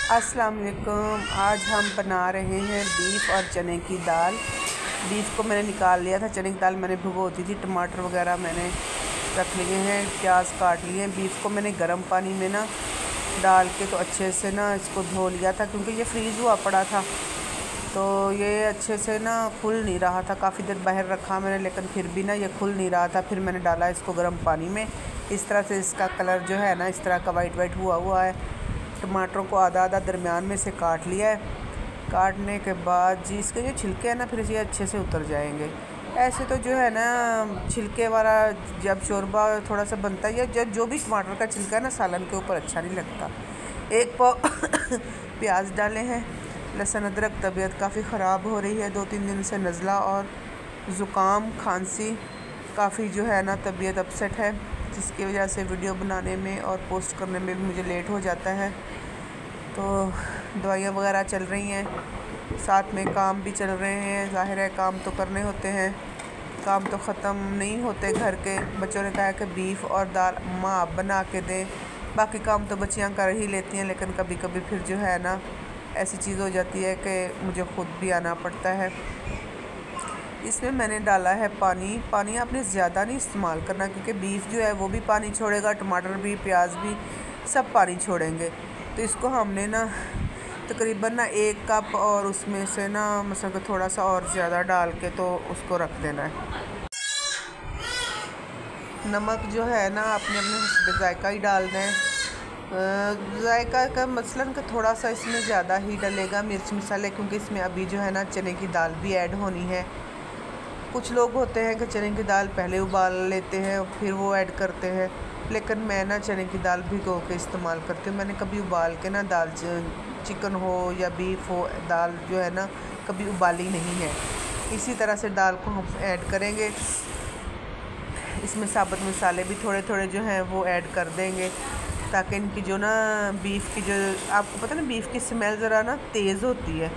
अस्सलाम वालेकुम। आज हम बना रहे हैं बीफ और चने की दाल। बीफ को मैंने निकाल लिया था, चने की दाल मैंने भिगोती थी, टमाटर वगैरह मैंने रख लिए हैं, प्याज काट लिए हैं। बीफ को मैंने गर्म पानी में ना डाल के तो अच्छे से ना इसको धो लिया था, क्योंकि ये फ्रीज़ हुआ पड़ा था तो ये अच्छे से ना खुल नहीं रहा था। काफ़ी देर बाहर रखा मैंने, लेकिन फिर भी ना ये खुल नहीं रहा था। फिर मैंने डाला इसको गर्म पानी में। इस तरह से इसका कलर जो है ना इस तरह का वाइट वाइट हुआ है। टमाटरों को आधा आधा दरमियान में से काट लिया है। काटने के बाद जी इसके जो छिलके हैं ना फिर ये अच्छे से उतर जाएंगे। ऐसे तो जो है ना छिलके वाला जब शोरबा थोड़ा सा बनता है या जब जो भी टमाटर का छिलका है ना सालन के ऊपर अच्छा नहीं लगता। एक पाव प्याज डाले हैं, लहसुन अदरक। तबीयत काफ़ी ख़राब हो रही है 2-3 दिन से, नज़ला और ज़ुकाम खांसी, काफ़ी जो है ना तबीयत अपसेट है, जिसकी वजह से वीडियो बनाने में और पोस्ट करने में भी मुझे लेट हो जाता है। तो दवाइयाँ वगैरह चल रही हैं, साथ में काम भी चल रहे हैं। ज़ाहिर है काम तो करने होते हैं, काम तो ख़त्म नहीं होते घर के। बच्चों ने कहा कि बीफ और दाल माँ आप बना के दें, बाकी काम तो बच्चियाँ कर ही लेती हैं, लेकिन कभी कभी फिर जो है ना ऐसी चीज़ हो जाती है कि मुझे ख़ुद भी आना पड़ता है। इसमें मैंने डाला है पानी। पानी आपने ज़्यादा नहीं इस्तेमाल करना, क्योंकि बीफ जो है वो भी पानी छोड़ेगा, टमाटर भी, प्याज भी, सब पानी छोड़ेंगे। तो इसको हमने ना तकरीबन ना 1 कप और उसमें से ना मतलब थोड़ा सा और ज़्यादा डाल के तो उसको रख देना है। नमक जो है ना आपने अपने जायका ही डालना है। जायका का मसलन का थोड़ा सा इसमें ज़्यादा ही डलेगा मिर्च मसाले, क्योंकि इसमें अभी जो है ना चने की दाल भी ऐड होनी है। कुछ लोग होते हैं कि चने की दाल पहले उबाल लेते हैं और फिर वो ऐड करते हैं, लेकिन मैं ना चने की दाल भिगो के इस्तेमाल करती हूँ। मैंने कभी उबाल के ना दाल, चिकन हो या बीफ हो, दाल जो है ना कभी उबाली नहीं है। इसी तरह से दाल को हम ऐड करेंगे। इसमें साबुत मसाले भी थोड़े थोड़े जो हैं वो ऐड कर देंगे, ताकि इनकी जो ना बीफ की जो आपको पता है ना बीफ की स्मेल ज़रा ना तेज़ होती है,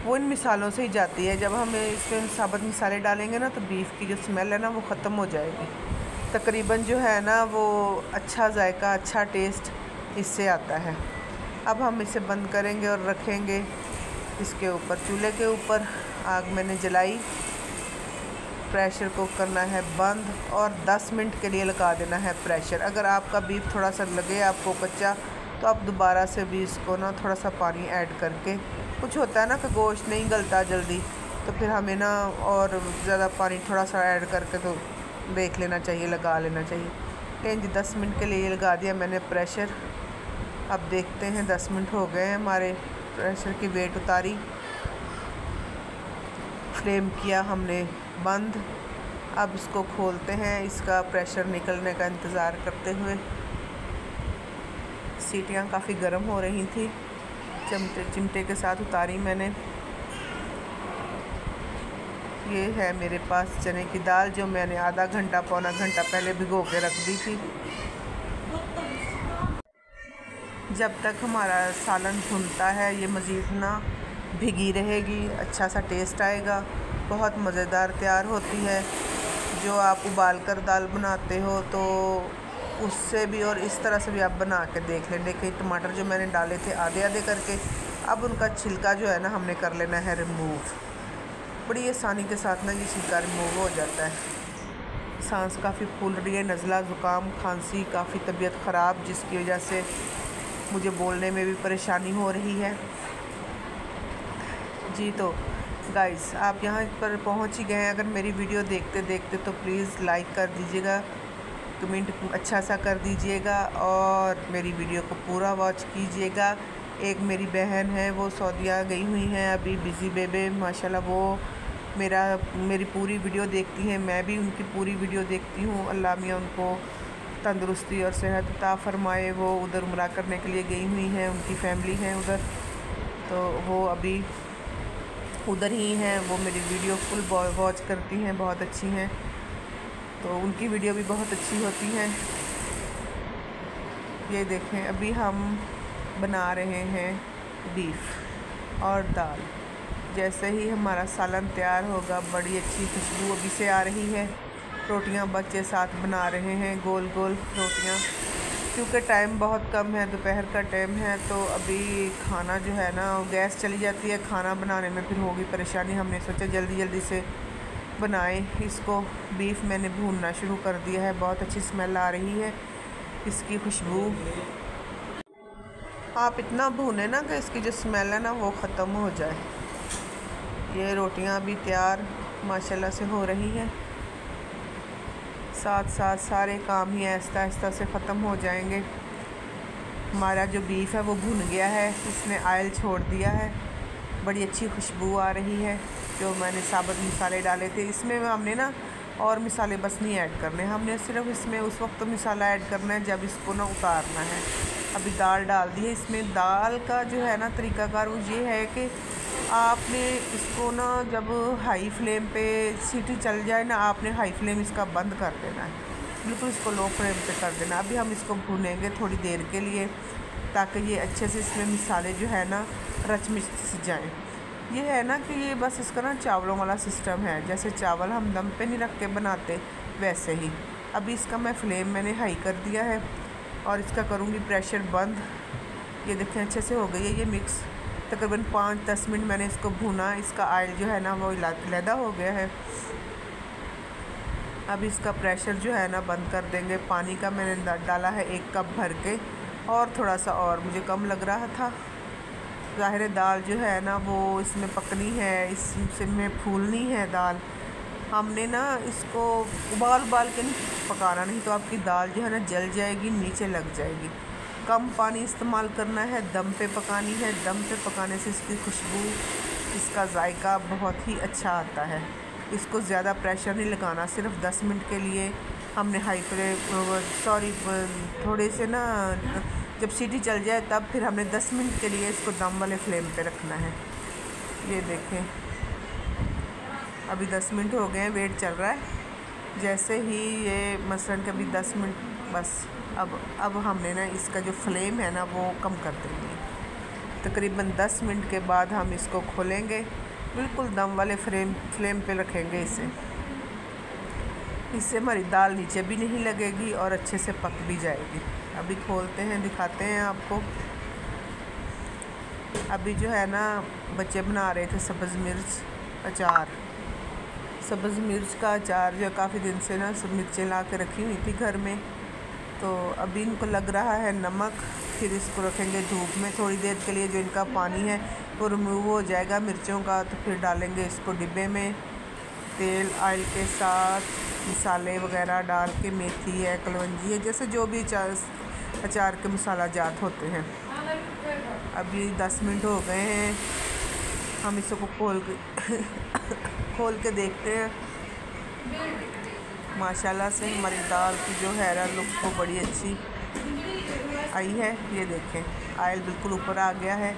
वो इन मिसालों से ही जाती है। जब हम इसमें साबुत मसाले डालेंगे ना तो बीफ की जो स्मेल है ना वो ख़त्म हो जाएगी। तकरीबन जो है ना वो अच्छा जायका, अच्छा टेस्ट इससे आता है। अब हम इसे बंद करेंगे और रखेंगे इसके ऊपर, चूल्हे के ऊपर। आग मैंने जलाई, प्रेशर को करना है बंद और 10 मिनट के लिए लगा देना है प्रेशर। अगर आपका बीफ थोड़ा सा लगे आपको कच्चा, तो आप दोबारा से भी इसको ना थोड़ा सा पानी ऐड करके, कुछ होता है ना कि गोश्त नहीं गलता जल्दी, तो फिर हमें ना और ज़्यादा पानी थोड़ा सा ऐड करके तो देख लेना चाहिए, लगा लेना चाहिए। लेकिन जी 10 मिनट के लिए लगा दिया मैंने प्रेशर। अब देखते हैं 10 मिनट हो गए हैं हमारे। प्रेशर की वेट उतारी, फ्लेम किया हमने बंद। अब इसको खोलते हैं, इसका प्रेशर निकलने का इंतज़ार करते हुए। सीटियाँ काफ़ी गर्म हो रही थी, चिमटे के साथ उतारी मैंने। ये है मेरे पास चने की दाल, जो मैंने आधा घंटा पौना घंटा पहले भिगो के रख दी थी। जब तक हमारा सालन भुनता है ये मज़ीद ना भिगी रहेगी, अच्छा सा टेस्ट आएगा, बहुत मज़ेदार तैयार होती है। जो आप उबाल कर दाल बनाते हो तो उससे भी और इस तरह से भी आप बना के देख लें। देखिए टमाटर जो मैंने डाले थे आधे आधे करके, अब उनका छिलका जो है ना हमने कर लेना है रिमूव। बड़ी आसानी के साथ ना ये छिलका रिमूव हो जाता है। सांस काफ़ी फूल रही है, नज़ला, ज़ुकाम, खांसी, काफ़ी तबीयत ख़राब, जिसकी वजह से मुझे बोलने में भी परेशानी हो रही है जी। तो गाइस आप यहाँ पर पहुँच ही गए हैं। अगर मेरी वीडियो देखते देखते तो प्लीज़ लाइक कर दीजिएगा, कमेंट अच्छा सा कर दीजिएगा और मेरी वीडियो को पूरा वॉच कीजिएगा। एक मेरी बहन है वो सऊदीया गई हुई हैं अभी, बिज़ी बेबे माशाल्लाह, वो मेरी पूरी वीडियो देखती हैं, मैं भी उनकी पूरी वीडियो देखती हूँ। अल्लाह मियाँ उनको तंदुरुस्ती और सेहत अता फरमाए। वो उधर उम्रा करने के लिए गई हुई हैं, उनकी फैमिली है उधर, तो वो अभी उधर ही हैं। वो मेरी वीडियो फुल वॉच करती हैं, बहुत अच्छी हैं, तो उनकी वीडियो भी बहुत अच्छी होती हैं। ये देखें अभी हम बना रहे हैं बीफ और दाल। जैसे ही हमारा सालन तैयार होगा, बड़ी अच्छी खुशबू अभी से आ रही है। रोटियां बच्चे साथ बना रहे हैं, गोल गोल रोटियां। क्योंकि टाइम बहुत कम है, दोपहर का टाइम है, तो अभी खाना जो है ना गैस चली जाती है, खाना बनाने में फिर होगी परेशानी। हमने सोचा जल्दी जल्दी से बनाएं इसको। बीफ मैंने भूनना शुरू कर दिया है, बहुत अच्छी स्मेल आ रही है इसकी, खुशबू। आप इतना भूने ना कि इसकी जो स्मेल है ना वो ख़त्म हो जाए। ये रोटियां अभी तैयार माशाल्लाह से हो रही हैं, साथ साथ सारे काम ही आहिस्ता आहिस्ता से ख़त्म हो जाएंगे। हमारा जो बीफ है वो भुन गया है, इसने ऑयल छोड़ दिया है, बड़ी अच्छी खुशबू आ रही है। जो मैंने साबुत मसाले डाले थे इसमें हमने ना और मसाले बस नहीं ऐड करने, हमने सिर्फ इसमें उस वक्त तो मसाला ऐड करना है जब इसको ना उतारना है। अभी दाल डाल दी है इसमें। दाल का जो है ना तरीक़ाकार वो ये है कि आपने इसको ना जब हाई फ्लेम पे सीटी चल जाए ना, आपने हाई फ्लेम इसका बंद कर देना है, बिल्कुल इसको लो फ्लेम पे कर देना। अभी हम इसको भूनेंगे थोड़ी देर के लिए ताकि ये अच्छे से इसमें मसाले जो है ना रच मिच जाएँ। ये है ना कि ये बस इसका ना चावलों वाला सिस्टम है, जैसे चावल हम दम पे नहीं रख के बनाते वैसे ही। अभी इसका मैं फ्लेम मैंने हाई कर दिया है और इसका करूँगी प्रेशर बंद। ये देखें अच्छे से हो गई है ये मिक्स। तकरीबन 5-10 मिनट मैंने इसको भूना, इसका ऑयल जो है ना वो अलहदा हो गया है। अब इसका प्रेशर जो है ना बंद कर देंगे। पानी का मैंने डाला है 1 कप भर के, और थोड़ा सा और मुझे कम लग रहा था। ज़ाहिर दाल जो है ना वो इसमें पकनी है, इसमें फूलनी है दाल। हमने ना इसको उबाल के नहीं पकाना, नहीं तो आपकी दाल जो है ना जल जाएगी, नीचे लग जाएगी। कम पानी इस्तेमाल करना है, दम पे पकानी है। दम पे पकाने से इसकी खुशबू, इसका जायका बहुत ही अच्छा आता है। इसको ज़्यादा प्रेशर नहीं लगाना, सिर्फ 10 मिनट के लिए हमने हाई फ्लेम थोड़े से ना जब सीटी चल जाए तब फिर हमने 10 मिनट के लिए इसको दम वाले फ्लेम पे रखना है। ये देखें अभी 10 मिनट हो गए हैं, वेट चल रहा है। जैसे ही ये मसलन कभी 10 मिनट बस, अब हमने ना इसका जो फ्लेम है ना वो कम कर देंगे। तकरीबन 10 मिनट के बाद हम इसको खोलेंगे, बिल्कुल दम वाले फ्लेम पे रखेंगे इसे। इससे हमारी दाल नीचे भी नहीं लगेगी और अच्छे से पक भी जाएगी। अभी खोलते हैं, दिखाते हैं आपको। अभी जो है ना बच्चे बना रहे थे सब्ज़ मिर्च अचार। सब्ज़ मिर्च का अचार जो काफ़ी दिन से ना सब मिर्चें ला के रखी हुई थी घर में, तो अभी इनको लग रहा है नमक। फिर इसको रखेंगे धूप में थोड़ी देर के लिए, जो इनका पानी है वो रिमूव हो जाएगा मिर्चों का। तो फिर डालेंगे इसको डिब्बे में, तेल ऑयल के साथ मसाले वगैरह डाल के, मेथी है, कलवंजी है, जैसे जो भी अचार के मसाला जात होते हैं। अभी 10 मिनट हो गए हैं, हम इसको खोल के देखते हैं। माशाल्लाह से हमारी दाल की जो है ना लुक वो बड़ी अच्छी आई है। ये देखें ऑयल बिल्कुल ऊपर आ गया है,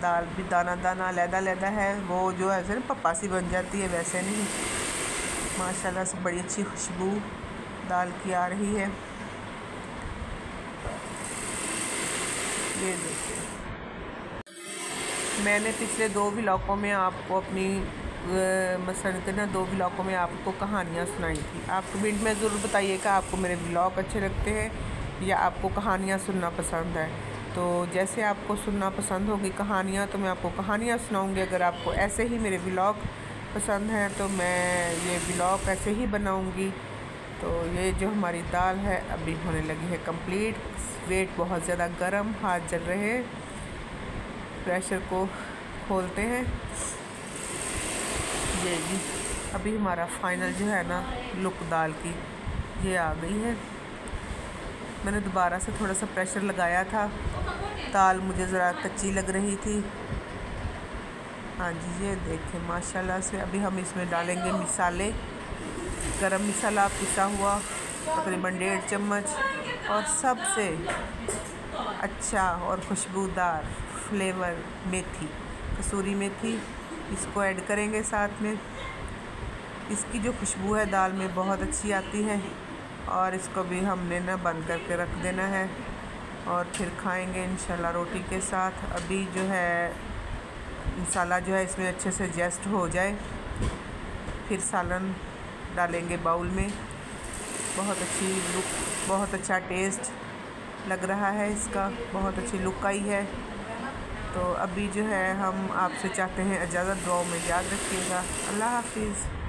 दाल भी दाना दाना अलहदा है, वो जो ऐसे ना पपासी बन जाती है वैसे नहीं। माशाल्लाह से बड़ी अच्छी खुशबू दाल की आ रही है। ये देखिए मैंने पिछले 2 व्लॉगों में आपको अपनी मसलन के ना 2 व्लॉगों में आपको कहानियाँ सुनाई थी। आप कमेंट में ज़रूर बताइए कि आपको मेरे व्लॉग अच्छे लगते हैं या आपको कहानियाँ सुनना पसंद है। तो जैसे आपको सुनना पसंद होगी कहानियाँ, तो मैं आपको कहानियाँ सुनाऊँगी। अगर आपको ऐसे ही मेरे व्लॉग पसंद हैं तो मैं ये व्लॉग ऐसे ही बनाऊँगी। तो ये जो हमारी दाल है अभी होने लगी है कंप्लीट। वेट बहुत ज़्यादा गर्म, हाथ जल रहे हैं। प्रेशर को खोलते हैं। ये जी अभी हमारा फाइनल जो है ना लुक दाल की ये आ गई है। मैंने दोबारा से थोड़ा सा प्रेशर लगाया था, दाल मुझे ज़रा कच्ची लग रही थी। हाँ जी ये देखें माशाल्लाह से। अभी हम इसमें डालेंगे मसाले, गरम मसाला पिसा हुआ तकरीबन 1.5 चम्मच, और सबसे अच्छा और खुशबूदार फ्लेवर मेथी, कसूरी मेथी, इसको ऐड करेंगे साथ में। इसकी जो खुशबू है दाल में बहुत अच्छी आती है। और इसको भी हमने ना बंद करके रख देना है और फिर खाएंगे इंशाल्लाह रोटी के साथ। अभी जो है मसाला जो है इसमें अच्छे से एडजस्ट हो जाए, फिर सालन डालेंगे बाउल में। बहुत अच्छी लुक, बहुत अच्छा टेस्ट लग रहा है, इसका बहुत अच्छी लुक आई है। तो अभी जो है हम आपसे चाहते हैं इजाज़त, दुआओं में याद रखिएगा। अल्लाह हाफिज़।